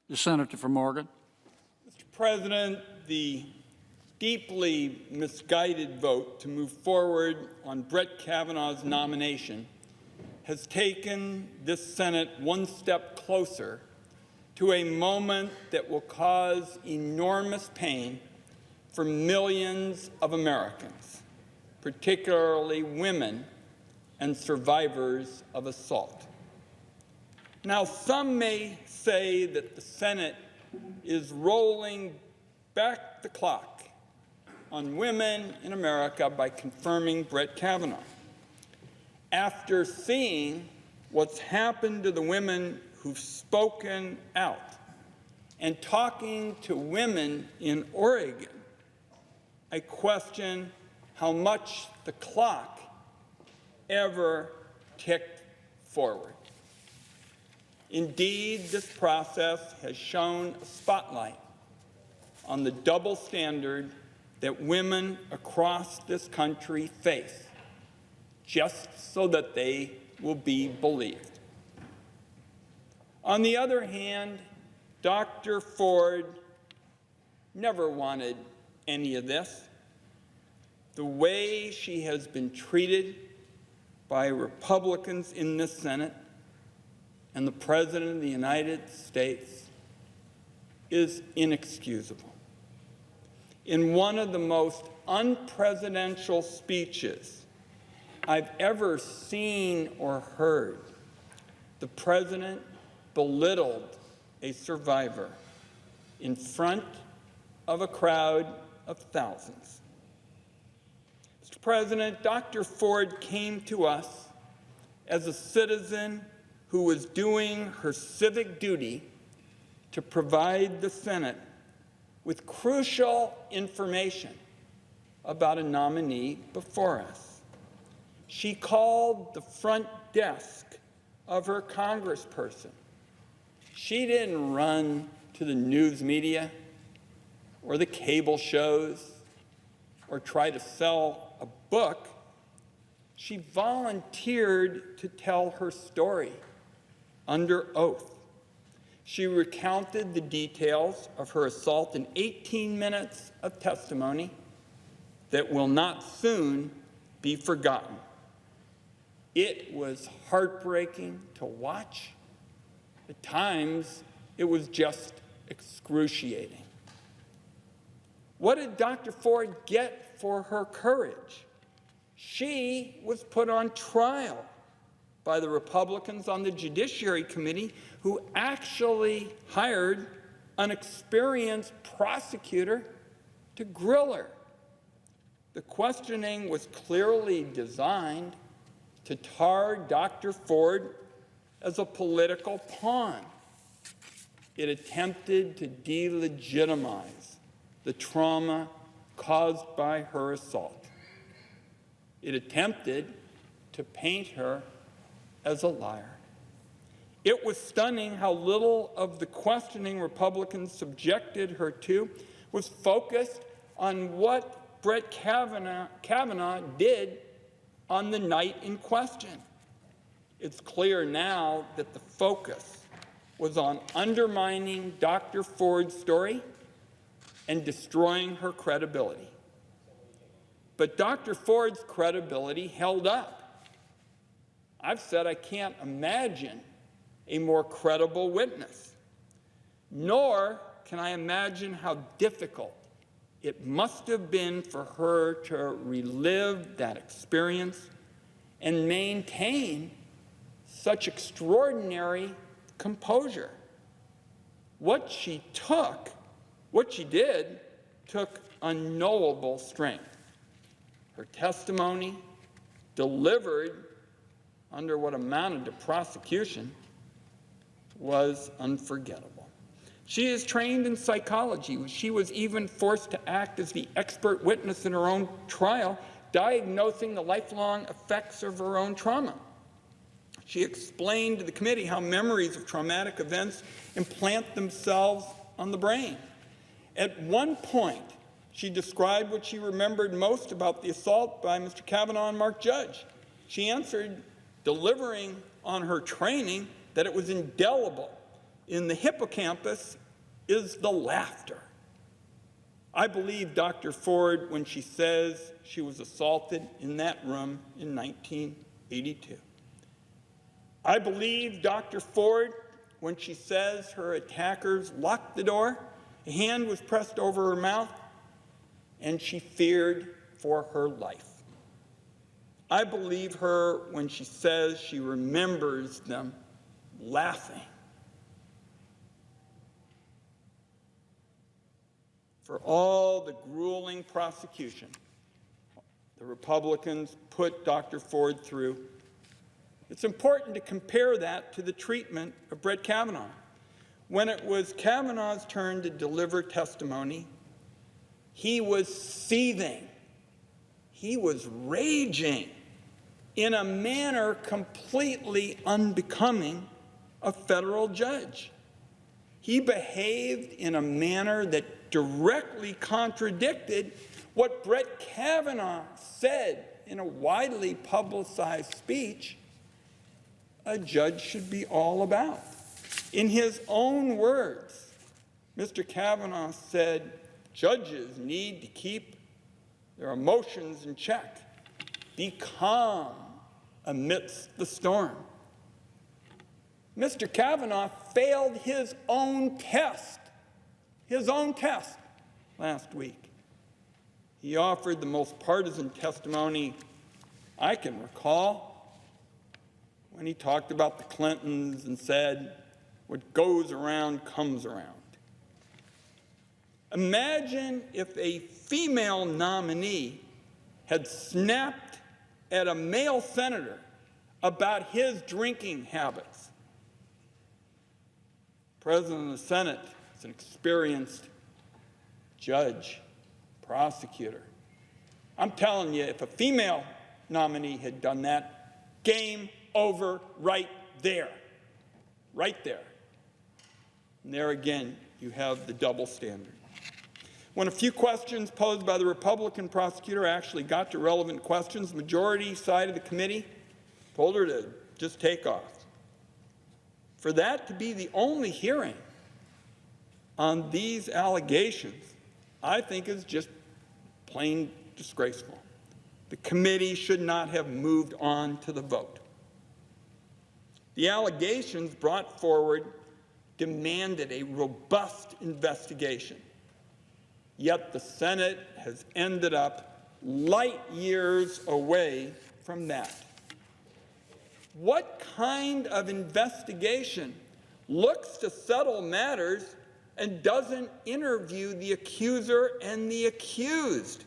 The senator from Oregon. Mr. President, the deeply misguided vote to move forward on Brett Kavanaugh's nomination has taken this Senate one step closer to a moment that will cause enormous pain for millions of Americans, particularly women and survivors of assault. Now, some may say that the Senate is rolling back the clock on women in America by confirming Brett Kavanaugh. After seeing what's happened to the women who've spoken out and talking to women in Oregon, I question how much the clock ever ticked forward. Indeed, this process has shone a spotlight on the double standard that women across this country face, just so that they will be believed. On the other hand, Dr. Ford never wanted any of this. The way she has been treated by Republicans in this Senate and the President of the United States is inexcusable. In one of the most unpresidential speeches I've ever seen or heard, the President belittled a survivor in front of a crowd of thousands. Mr. President, Dr. Ford came to us as a citizen who was doing her civic duty to provide the Senate with crucial information about a nominee before us. She called the front desk of her congressperson. She didn't run to the news media or the cable shows or try to sell a book. She volunteered to tell her story under oath. She recounted the details of her assault in 18 minutes of testimony that will not soon be forgotten. It was heartbreaking to watch. At times, it was just excruciating. What did Dr. Ford get for her courage? She was put on trial by the Republicans on the Judiciary Committee, who actually hired an experienced prosecutor to grill her. The questioning was clearly designed to tar Dr. Ford as a political pawn. It attempted to delegitimize the trauma caused by her assault. It attempted to paint her as a liar. It was stunning how little of the questioning Republicans subjected her to was focused on what Brett Kavanaugh did on the night in question. It's clear now that the focus was on undermining Dr. Ford's story and destroying her credibility. But Dr. Ford's credibility held up. I've said I can't imagine a more credible witness, nor can I imagine how difficult it must have been for her to relive that experience and maintain such extraordinary composure. What she did, took unknowable strength. Her testimony, delivered under what amounted to prosecution, was unforgettable. She is trained in psychology. She was even forced to act as the expert witness in her own trial, diagnosing the lifelong effects of her own trauma. She explained to the committee how memories of traumatic events implant themselves on the brain. At one point, she described what she remembered most about the assault by Mr. Kavanaugh and Mark Judge. She answered, delivering on her training, that it was indelible in the hippocampus is the laughter. I believe Dr. Ford when she says she was assaulted in that room in 1982. I believe Dr. Ford when she says her attackers locked the door, a hand was pressed over her mouth, and she feared for her life. I believe her when she says she remembers them laughing. For all the grueling prosecution the Republicans put Dr. Ford through, it's important to compare that to the treatment of Brett Kavanaugh. When it was Kavanaugh's turn to deliver testimony, he was seething. He was raging in a manner completely unbecoming a federal judge. He behaved in a manner that directly contradicted what Brett Kavanaugh said in a widely publicized speech a judge should be all about. In his own words, Mr. Kavanaugh said, judges need to keep their emotions in check, be calm amidst the storm. Mr. Kavanaugh failed his own test last week. He offered the most partisan testimony I can recall when he talked about the Clintons and said, what goes around comes around. Imagine if a female nominee had snapped at a male senator about his drinking habits. The President of the Senate is an experienced judge, prosecutor. I'm telling you, if a female nominee had done that, game over right there. Right there. And there again, you have the double standard. When a few questions posed by the Republican prosecutor actually got to relevant questions, the majority side of the committee told her to just take off. For that to be the only hearing on these allegations, I think is just plain disgraceful. The committee should not have moved on to the vote. The allegations brought forward demanded a robust investigation. Yet the Senate has ended up light years away from that. What kind of investigation looks to settle matters and doesn't interview the accuser and the accused?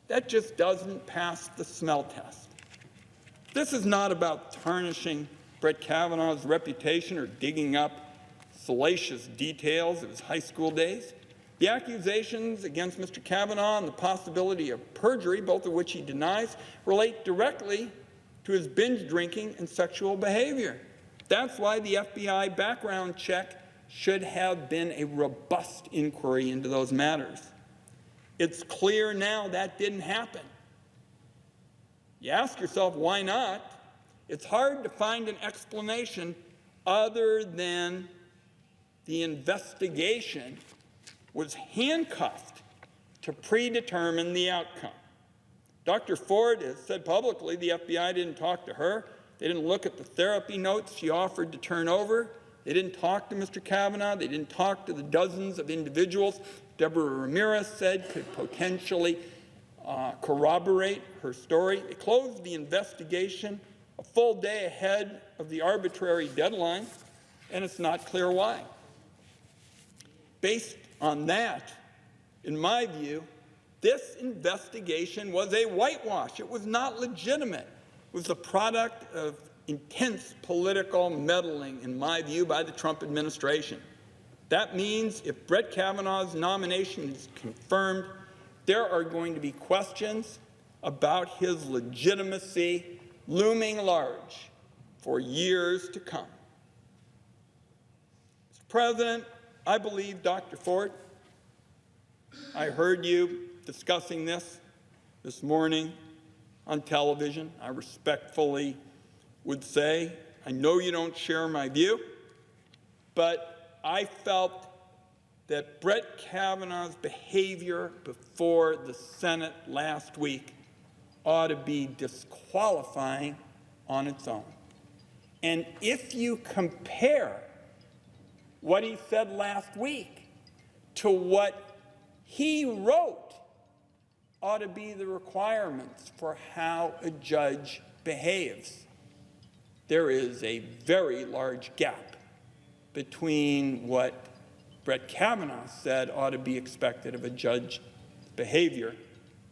That just doesn't pass the smell test. This is not about tarnishing Brett Kavanaugh's reputation or digging up salacious details of his high school days. The accusations against Mr. Kavanaugh and the possibility of perjury, both of which he denies, relate directly to his binge drinking and sexual behavior. That's why the FBI background check should have been a robust inquiry into those matters. It's clear now that didn't happen. You ask yourself, why not? It's hard to find an explanation other than the investigation was handcuffed to predetermine the outcome. Dr. Ford has said publicly the FBI didn't talk to her. They didn't look at the therapy notes she offered to turn over. They didn't talk to Mr. Kavanaugh. They didn't talk to the dozens of individuals Deborah Ramirez said could potentially corroborate her story. They closed the investigation a full day ahead of the arbitrary deadline, and it's not clear why. Based on that, in my view, this investigation was a whitewash. It was not legitimate. It was the product of intense political meddling, in my view, by the Trump administration. That means if Brett Kavanaugh's nomination is confirmed, there are going to be questions about his legitimacy looming large for years to come. Mr. President, I believe Dr. Ford. I heard you discussing this morning on television. I respectfully would say, I know you don't share my view, but I felt that Brett Kavanaugh's behavior before the Senate last week ought to be disqualifying on its own. And if you compare what he said last week to what he wrote, ought to be the requirements for how a judge behaves. There is a very large gap between what Brett Kavanaugh said ought to be expected of a judge's behavior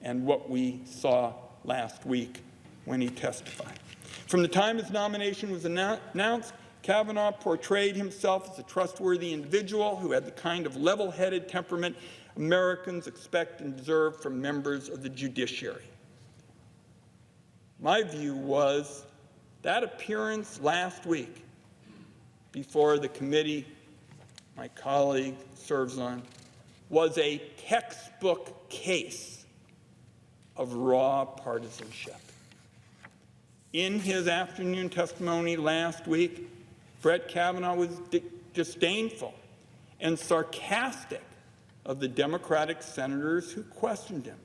and what we saw last week when he testified. From the time his nomination was announced, Kavanaugh portrayed himself as a trustworthy individual who had the kind of level-headed temperament Americans expect and deserve from members of the judiciary. My view was that appearance last week before the committee my colleague serves on was a textbook case of raw partisanship. In his afternoon testimony last week, Brett Kavanaugh was disdainful and sarcastic of the Democratic senators who questioned him.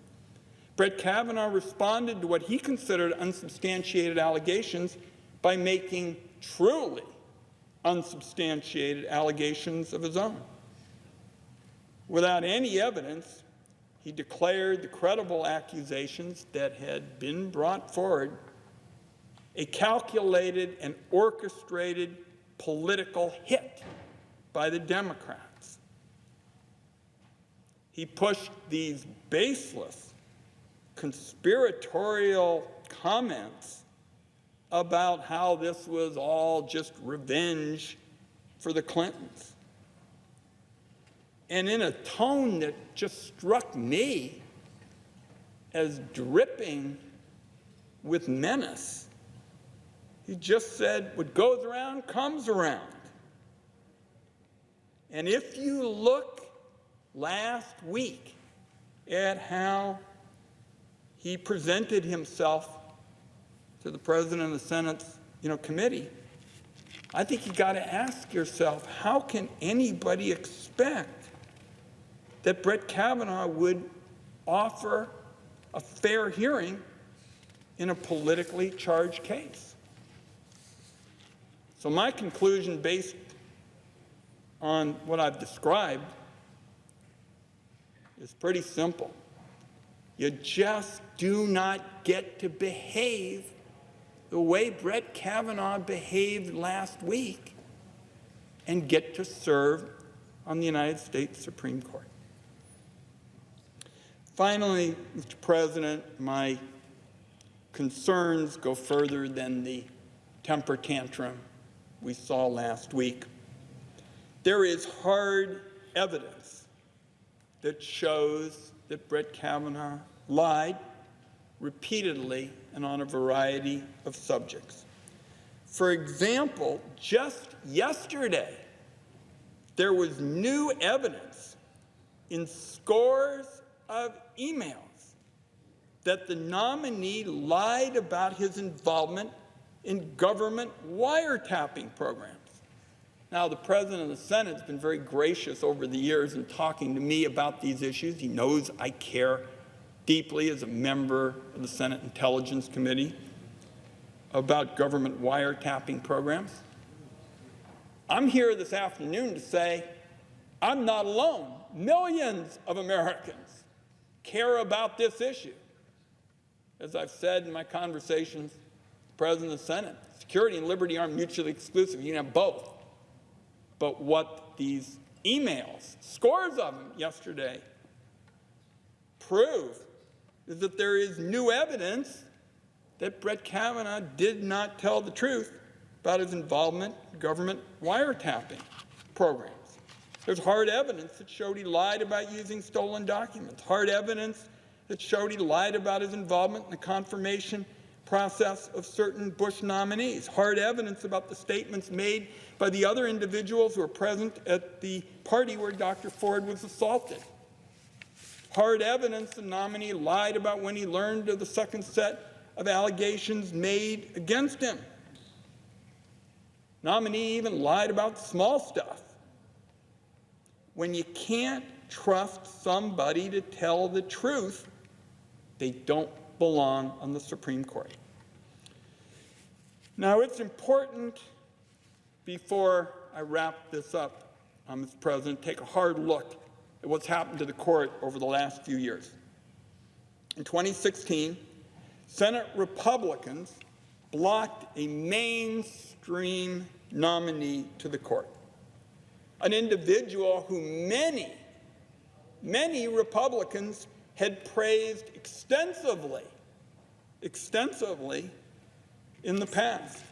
Brett Kavanaugh responded to what he considered unsubstantiated allegations by making truly unsubstantiated allegations of his own. Without any evidence, he declared the credible accusations that had been brought forward a calculated and orchestrated political hit by the Democrats. He pushed these baseless, conspiratorial comments about how this was all just revenge for the Clintons. And in a tone that just struck me as dripping with menace, he just said, what goes around comes around. And if you look last week at how he presented himself to the President of the Senate's committee, I think you got to ask yourself, how can anybody expect that Brett Kavanaugh would offer a fair hearing in a politically charged case? So my conclusion, based on what I've described, is pretty simple. You just do not get to behave the way Brett Kavanaugh behaved last week and get to serve on the United States Supreme Court. Finally, Mr. President, my concerns go further than the temper tantrum we saw last week. There is hard evidence that shows that Brett Kavanaugh lied repeatedly and on a variety of subjects. For example, just yesterday, there was new evidence in scores of emails that the nominee lied about his involvement in government wiretapping programs. Now, the President of the Senate has been very gracious over the years in talking to me about these issues. He knows I care deeply as a member of the Senate Intelligence Committee about government wiretapping programs. I'm here this afternoon to say I'm not alone. Millions of Americans care about this issue. As I've said in my conversations with the President of the Senate, security and liberty aren't mutually exclusive. You can have both. But what these emails, scores of them yesterday, prove is that there is new evidence that Brett Kavanaugh did not tell the truth about his involvement in government wiretapping programs. There's hard evidence that showed he lied about using stolen documents, hard evidence that showed he lied about his involvement in the confirmation process of certain Bush nominees, hard evidence about the statements made by the other individuals who were present at the party where Dr. Ford was assaulted, hard evidence the nominee lied about when he learned of the second set of allegations made against him. Nominee even lied about small stuff, when you can't trust somebody to tell the truth, they don't belong on the Supreme Court. Now, it's important, before I wrap this up, Mr. President, take a hard look at what's happened to the court over the last few years. In 2016, Senate Republicans blocked a mainstream nominee to the court, an individual who many Republicans had praised extensively in the past.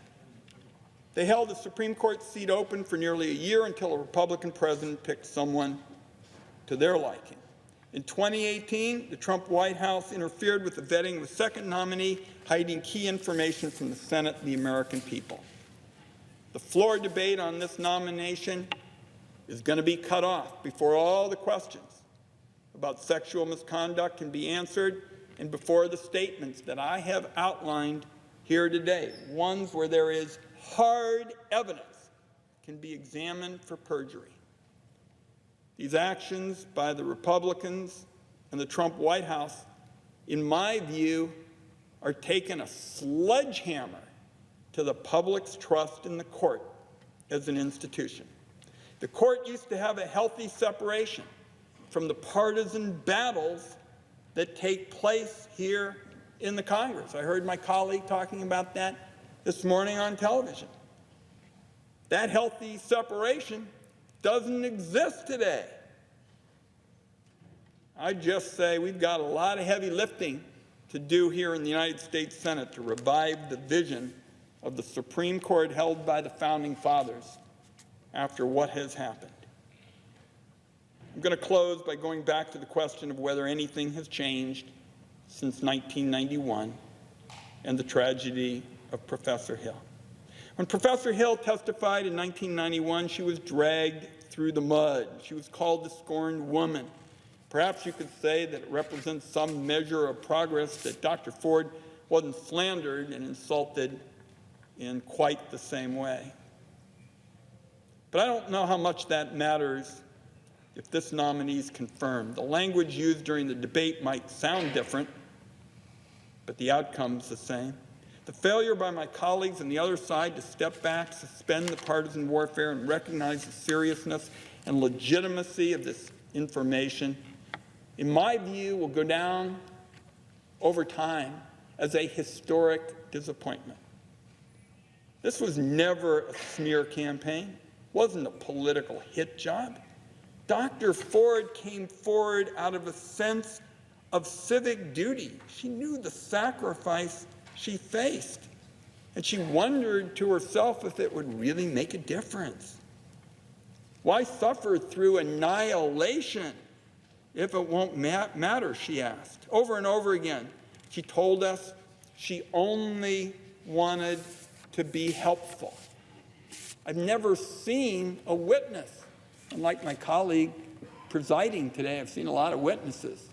They held the Supreme Court seat open for nearly a year until a Republican president picked someone to their liking. In 2018, the Trump White House interfered with the vetting of a second nominee, hiding key information from the Senate and the American people. The floor debate on this nomination is going to be cut off before all the questions about sexual misconduct can be answered, and before the statements that I have outlined here today, ones where there is hard evidence, can be examined for perjury. These actions by the Republicans and the Trump White House, in my view, are taking a sledgehammer to the public's trust in the court as an institution. The court used to have a healthy separation from the partisan battles that take place here in the Congress. I heard my colleague talking about that this morning on television. That healthy separation doesn't exist today. I just say we've got a lot of heavy lifting to do here in the United States Senate to revive the vision of the Supreme Court held by the Founding Fathers after what has happened. I'm going to close by going back to the question of whether anything has changed since 1991 and the tragedy of Professor Hill. When Professor Hill testified in 1991, she was dragged through the mud. She was called the scorned woman. Perhaps you could say that it represents some measure of progress that Dr. Ford wasn't slandered and insulted in quite the same way. But I don't know how much that matters if this nominee is confirmed. The language used during the debate might sound different, but the outcome's the same. The failure by my colleagues on the other side to step back, suspend the partisan warfare, and recognize the seriousness and legitimacy of this information, in my view, will go down over time as a historic disappointment. This was never a smear campaign, wasn't a political hit job. Dr. Ford came forward out of a sense of civic duty. She knew the sacrifice she faced, and she wondered to herself if it would really make a difference. Why suffer through annihilation if it won't matter, she asked. Over and over again, she told us she only wanted to be helpful. I've never seen a witness. Unlike my colleague presiding today, I've seen a lot of witnesses.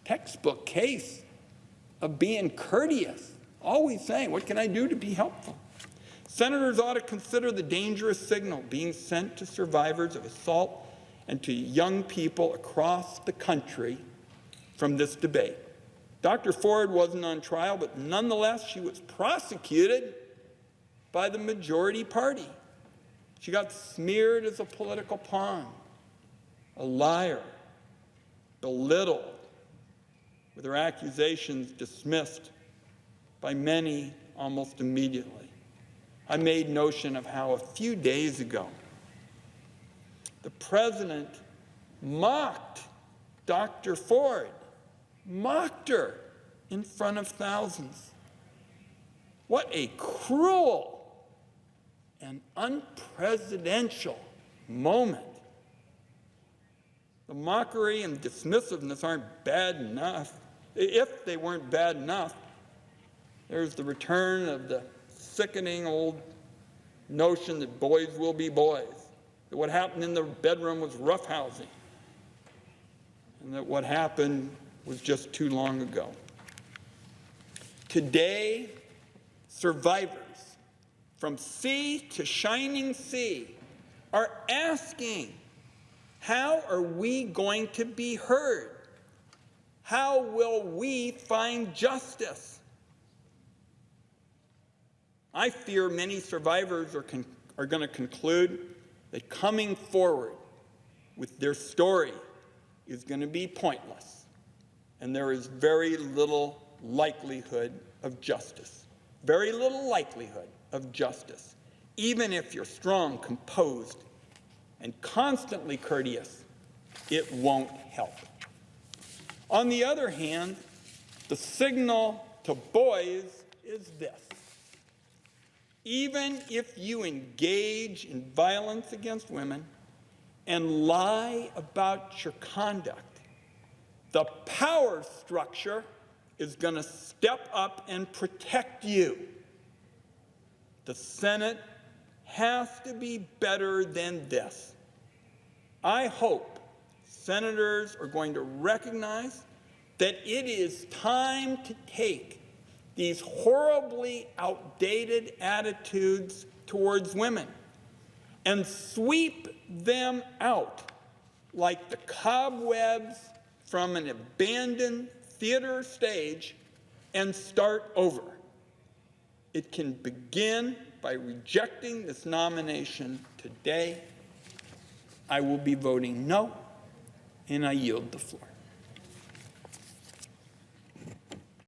Textbook case of being courteous, always saying, what can I do to be helpful? Senators ought to consider the dangerous signal being sent to survivors of assault and to young people across the country from this debate. Dr. Ford wasn't on trial, but nonetheless, she was prosecuted by the majority party. She got smeared as a political pawn, a liar, belittled, with her accusations dismissed by many almost immediately. I made notion of how a few days ago the president mocked Dr. Ford, mocked her in front of thousands. What a cruel and unpresidential moment. The mockery and dismissiveness aren't bad enough. If they weren't bad enough, there's the return of the sickening old notion that boys will be boys, that what happened in the bedroom was roughhousing, and that what happened was just too long ago. Today, survivors from sea to shining sea are asking How are we going to be heard? How will we find justice? I fear many survivors are going to conclude that coming forward with their story is going to be pointless, and there is very little likelihood of justice. Very little likelihood of justice. Even if you're strong, composed, and constantly courteous, it won't help. On the other hand, the signal to boys is this. Even if you engage in violence against women and lie about your conduct, the power structure is going to step up and protect you. The Senate has to be better than this. I hope senators are going to recognize that it is time to take these horribly outdated attitudes towards women and sweep them out like the cobwebs from an abandoned theater stage and start over. It can begin by rejecting this nomination today. I will be voting no, and I yield the floor.